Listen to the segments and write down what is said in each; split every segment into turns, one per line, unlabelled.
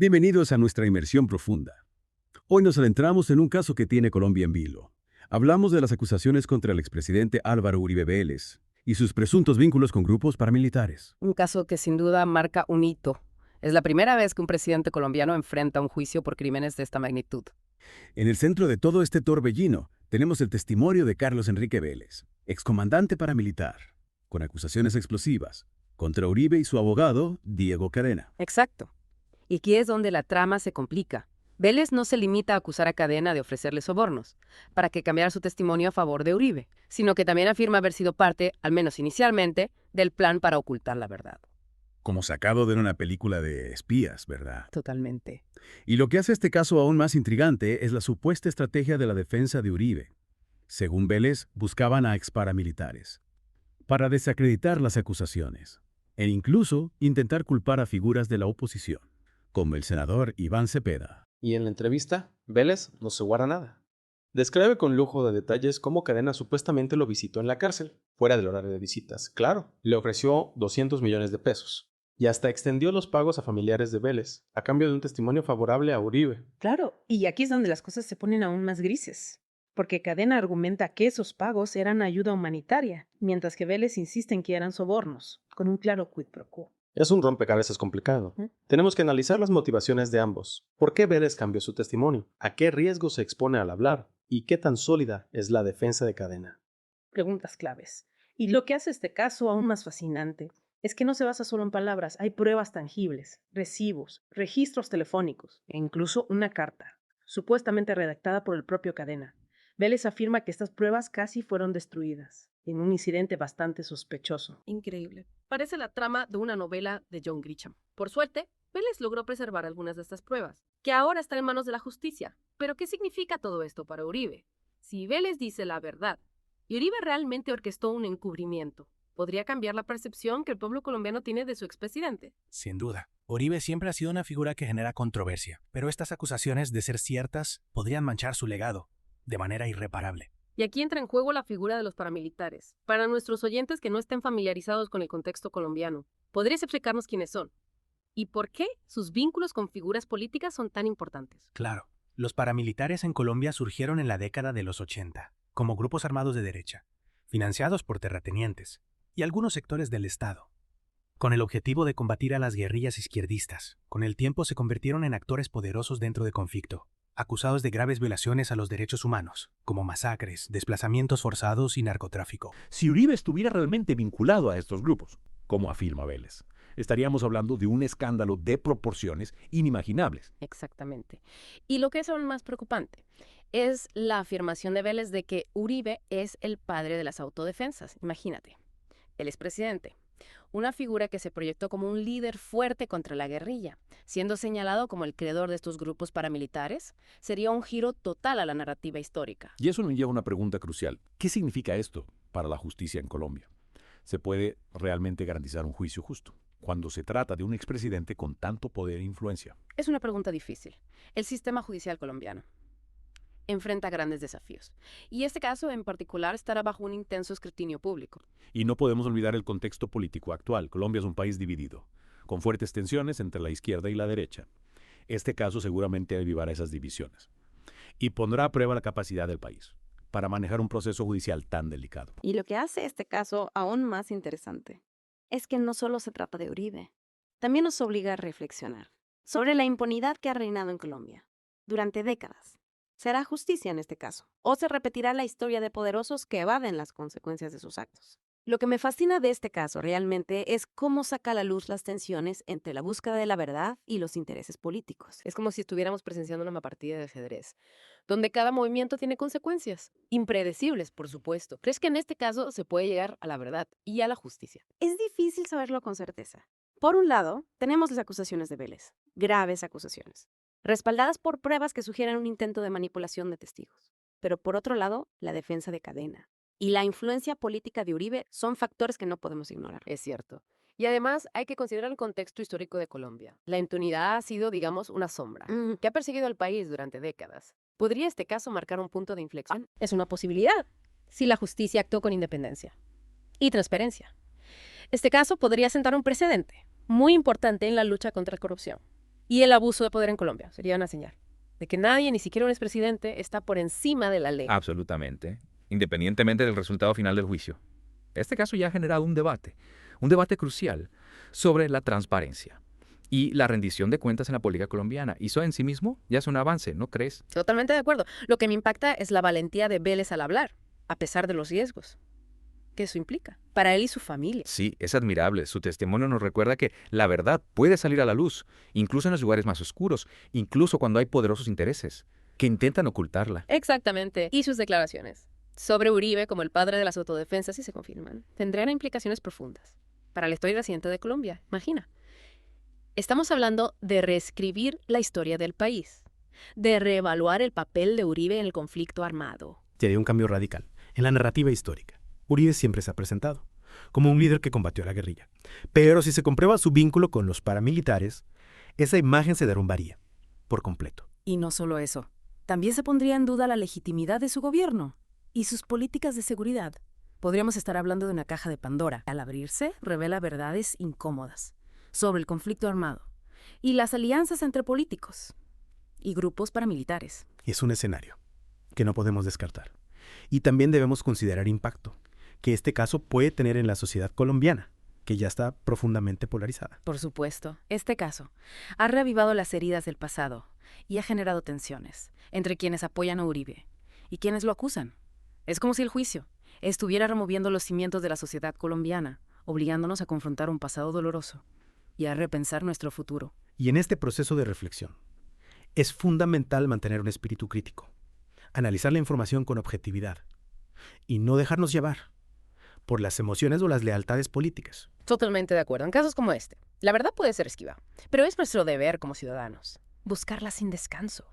Bienvenidos a nuestra inmersión profunda. Hoy nos adentramos en un caso que tiene Colombia en vilo. Hablamos de las acusaciones contra el expresidente Álvaro Uribe Vélez y sus presuntos vínculos con grupos paramilitares.
Un caso que sin duda marca un hito. Es la primera vez que un presidente colombiano enfrenta un juicio por crímenes de esta magnitud.
En el centro de todo este torbellino tenemos el testimonio de Carlos Enrique Vélez, excomandante paramilitar, con acusaciones explosivas contra Uribe y su abogado, Diego Cadena.
Exacto. Y aquí es donde la trama se complica. Vélez no se limita a acusar a Cadena de ofrecerle sobornos para que cambiara su testimonio a favor de Uribe, sino que también afirma haber sido parte, al menos inicialmente, del plan para ocultar la verdad.
Como sacado de una película de espías, ¿verdad?
Totalmente.
Y lo que hace este caso aún más intrigante es la supuesta estrategia de la defensa de Uribe. Según Vélez, buscaban a exparamilitares para desacreditar las acusaciones e incluso intentar culpar a figuras de la oposición, como el senador Iván Cepeda.
Y en la entrevista, Vélez no se guarda nada. Describe con lujo de detalles cómo Cadena supuestamente lo visitó en la cárcel, fuera del horario de visitas. Claro, le ofreció 200 millones de pesos. Y hasta extendió los pagos a familiares de Vélez, a cambio de un testimonio favorable a Uribe.
Claro, y aquí es donde las cosas se ponen aún más grises, porque Cadena argumenta que esos pagos eran ayuda humanitaria, mientras que Vélez insiste en que eran sobornos, con un claro quid pro quo.
Es un rompecabezas complicado. Tenemos que analizar las motivaciones de ambos. ¿Por qué Vélez cambió su testimonio? ¿A qué riesgo se expone al hablar? ¿Y qué tan sólida es la defensa de Cadena?
Preguntas claves. Y lo que hace este caso aún más fascinante es que no se basa solo en palabras, hay pruebas tangibles, recibos, registros telefónicos e incluso una carta, supuestamente redactada por el propio Cadena. Vélez afirma que estas pruebas casi fueron destruidas, en un incidente bastante sospechoso.
Increíble. Parece la trama de una novela de John Grisham. Por suerte, Vélez logró preservar algunas de estas pruebas, que ahora están en manos de la justicia. Pero, ¿qué significa todo esto para Uribe? Si Vélez dice la verdad, y Uribe realmente orquestó un encubrimiento, ¿podría cambiar la percepción que el pueblo colombiano tiene de su expresidente?
Sin duda. Uribe siempre ha sido una figura que genera controversia, pero estas acusaciones, de ser ciertas, podrían manchar su legado de manera irreparable.
Y aquí entra en juego la figura de los paramilitares. Para nuestros oyentes que no estén familiarizados con el contexto colombiano, ¿podrías explicarnos quiénes son? ¿Y por qué sus vínculos con figuras políticas son tan importantes?
Claro, los paramilitares en Colombia surgieron en la década de los 80, como grupos armados de derecha, financiados por terratenientes y algunos sectores del Estado, con el objetivo de combatir a las guerrillas izquierdistas. Con el tiempo se convirtieron en actores poderosos dentro del conflicto, acusados de graves violaciones a los derechos humanos, como masacres, desplazamientos forzados y narcotráfico.
Si Uribe estuviera realmente vinculado a estos grupos, como afirma Vélez, estaríamos hablando de un escándalo de proporciones inimaginables.
Exactamente. Y lo que es aún más preocupante es la afirmación de Vélez de que Uribe es el padre de las autodefensas. Imagínate, el expresidente, una figura que se proyectó como un líder fuerte contra la guerrilla, siendo señalado como el creador de estos grupos paramilitares, sería un giro total a la narrativa histórica.
Y eso nos lleva a una pregunta crucial. ¿Qué significa esto para la justicia en Colombia? ¿Se puede realmente garantizar un juicio justo cuando se trata de un expresidente con tanto poder e influencia?
Es una pregunta difícil. El sistema judicial colombiano enfrenta grandes desafíos. Y este caso en particular estará bajo un intenso escrutinio público.
Y no podemos olvidar el contexto político actual. Colombia es un país dividido, con fuertes tensiones entre la izquierda y la derecha. Este caso seguramente avivará esas divisiones y pondrá a prueba la capacidad del país para manejar un proceso judicial tan delicado.
Y lo que hace este caso aún más interesante es que no solo se trata de Uribe, también nos obliga a reflexionar sobre la impunidad que ha reinado en Colombia durante décadas. ¿Será justicia en este caso? ¿O se repetirá la historia de poderosos que evaden las consecuencias de sus actos? Lo que me fascina de este caso realmente es cómo saca a la luz las tensiones entre la búsqueda de la verdad y los intereses políticos.
Es como si estuviéramos presenciando una partida de ajedrez, donde cada movimiento tiene consecuencias, impredecibles, por supuesto. ¿Crees que en este caso se puede llegar a la verdad y a la justicia?
Es difícil saberlo con certeza. Por un lado, tenemos las acusaciones de Vélez, graves acusaciones, respaldadas por pruebas que sugieren un intento de manipulación de testigos. Pero por otro lado, la defensa de Cadena y la influencia política de Uribe son factores que no podemos ignorar.
Es cierto. Y además hay que considerar el contexto histórico de Colombia. La impunidad ha sido, digamos, una sombra que ha perseguido al país durante décadas. ¿Podría este caso marcar un punto de inflexión? Es una posibilidad, si la justicia actuó con independencia y transparencia. Este caso podría sentar un precedente muy importante en la lucha contra la corrupción Y el abuso de poder en Colombia sería una señal de que nadie, ni siquiera un expresidente, está por encima de la ley.
Absolutamente, independientemente del resultado final del juicio. Este caso ya ha generado un debate crucial sobre la transparencia y la rendición de cuentas en la política colombiana. Y eso en sí mismo ya es un avance, ¿no crees?
Totalmente de acuerdo. Lo que me impacta es la valentía de Vélez al hablar, a pesar de los riesgos que eso implica para él y su familia.
Sí, es admirable. Su testimonio nos recuerda que la verdad puede salir a la luz, incluso en los lugares más oscuros, incluso cuando hay poderosos intereses que intentan ocultarla.
Exactamente. Y sus declaraciones sobre Uribe como el padre de las autodefensas, si se confirman, tendrán implicaciones profundas para la historia reciente de Colombia. Imagina. Estamos hablando de reescribir la historia del país, de reevaluar el papel de Uribe en el conflicto armado.
Sería un cambio radical en la narrativa histórica. Uribe siempre se ha presentado como un líder que combatió a la guerrilla. Pero si se comprueba su vínculo con los paramilitares, esa imagen se derrumbaría por completo.
Y no solo eso, también se pondría en duda la legitimidad de su gobierno y sus políticas de seguridad. Podríamos estar hablando de una caja de Pandora. Al abrirse, revela verdades incómodas sobre el conflicto armado y las alianzas entre políticos y grupos paramilitares.
Es un escenario que no podemos descartar. Y también debemos considerar impacto que este caso puede tener en la sociedad colombiana, que ya está profundamente polarizada.
Por supuesto, este caso ha reavivado las heridas del pasado y ha generado tensiones entre quienes apoyan a Uribe y quienes lo acusan. Es como si el juicio estuviera removiendo los cimientos de la sociedad colombiana, obligándonos a confrontar un pasado doloroso y a repensar nuestro futuro.
Y en este proceso de reflexión, es fundamental mantener un espíritu crítico, analizar la información con objetividad y no dejarnos llevar por las emociones o las lealtades políticas.
Totalmente de acuerdo. En casos como este, la verdad puede ser esquiva, pero es nuestro deber como ciudadanos buscarla sin descanso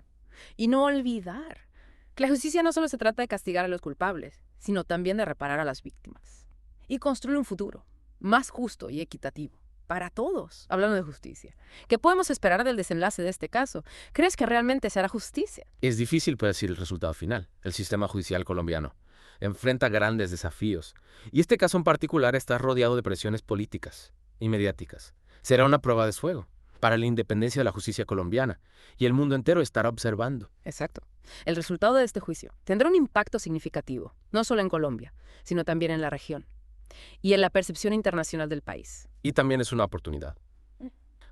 y no olvidar que la justicia no solo se trata de castigar a los culpables, sino también de reparar a las víctimas y construir un futuro más justo y equitativo para todos. Hablando de justicia, ¿qué podemos esperar del desenlace de este caso? ¿Crees que realmente se hará justicia?
Es difícil predecir el resultado final. El sistema judicial colombiano enfrenta grandes desafíos, y este caso en particular está rodeado de presiones políticas y mediáticas. Será una prueba de fuego para la independencia de la justicia colombiana, y el mundo entero estará observando.
Exacto. El resultado de este juicio tendrá un impacto significativo, no solo en Colombia, sino también en la región y en la percepción internacional del país.
Y también es una oportunidad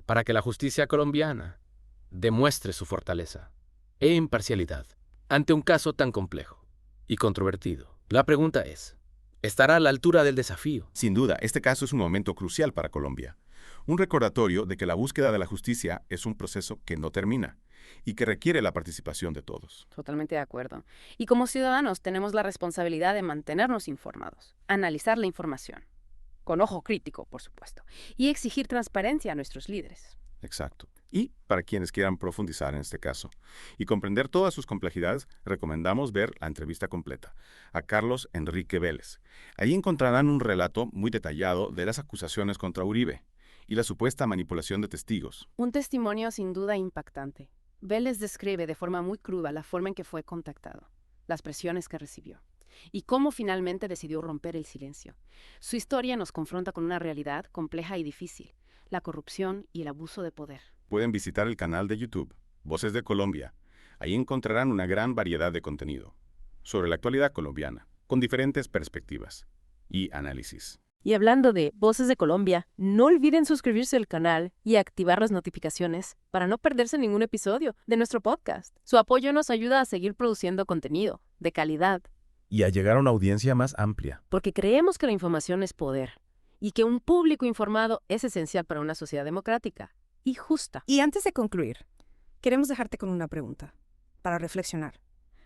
para que la justicia colombiana demuestre su fortaleza e imparcialidad ante un caso tan complejo y controvertido. La pregunta es, ¿estará a la altura del desafío?
Sin duda, este caso es un momento crucial para Colombia. Un recordatorio de que la búsqueda de la justicia es un proceso que no termina y que requiere la participación de todos.
Totalmente de acuerdo. Y como ciudadanos tenemos la responsabilidad de mantenernos informados, analizar la información, con ojo crítico, por supuesto, y exigir transparencia a nuestros líderes.
Exacto. Y para quienes quieran profundizar en este caso y comprender todas sus complejidades, recomendamos ver la entrevista completa a Carlos Enrique Vélez. Ahí encontrarán un relato muy detallado de las acusaciones contra Uribe y la supuesta manipulación de testigos.
Un testimonio sin duda impactante. Vélez describe de forma muy cruda la forma en que fue contactado, las presiones que recibió y cómo finalmente decidió romper el silencio. Su historia nos confronta con una realidad compleja y difícil, la corrupción y el abuso de poder.
Pueden visitar el canal de YouTube, Voces de Colombia. Ahí encontrarán una gran variedad de contenido sobre la actualidad colombiana, con diferentes perspectivas y análisis.
Y hablando de Voces de Colombia, no olviden suscribirse al canal y activar las notificaciones para no perderse ningún episodio de nuestro podcast. Su apoyo nos ayuda a seguir produciendo contenido de calidad.
Y a llegar a una audiencia más amplia.
Porque creemos que la información es poder y que un público informado es esencial para una sociedad democrática y justa.
Y antes de concluir, queremos dejarte con una pregunta para reflexionar.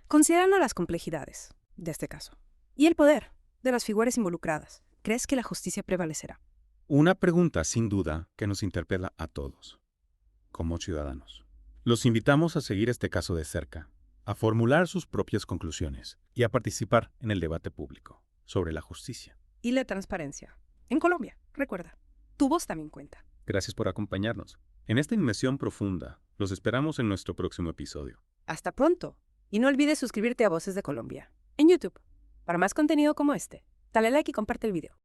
Considerando las complejidades de este caso y el poder de las figuras involucradas, ¿crees que la justicia prevalecerá?
Una pregunta, sin duda, que nos interpela a todos, como ciudadanos. Los invitamos a seguir este caso de cerca, a formular sus propias conclusiones y a participar en el debate público sobre la justicia.
Y la transparencia. En Colombia, recuerda, tu voz también cuenta.
Gracias por acompañarnos. En esta inmersión profunda, los esperamos en nuestro próximo episodio.
Hasta pronto. Y no olvides suscribirte a Voces de Colombia en YouTube para más contenido como este. Dale like y comparte el video.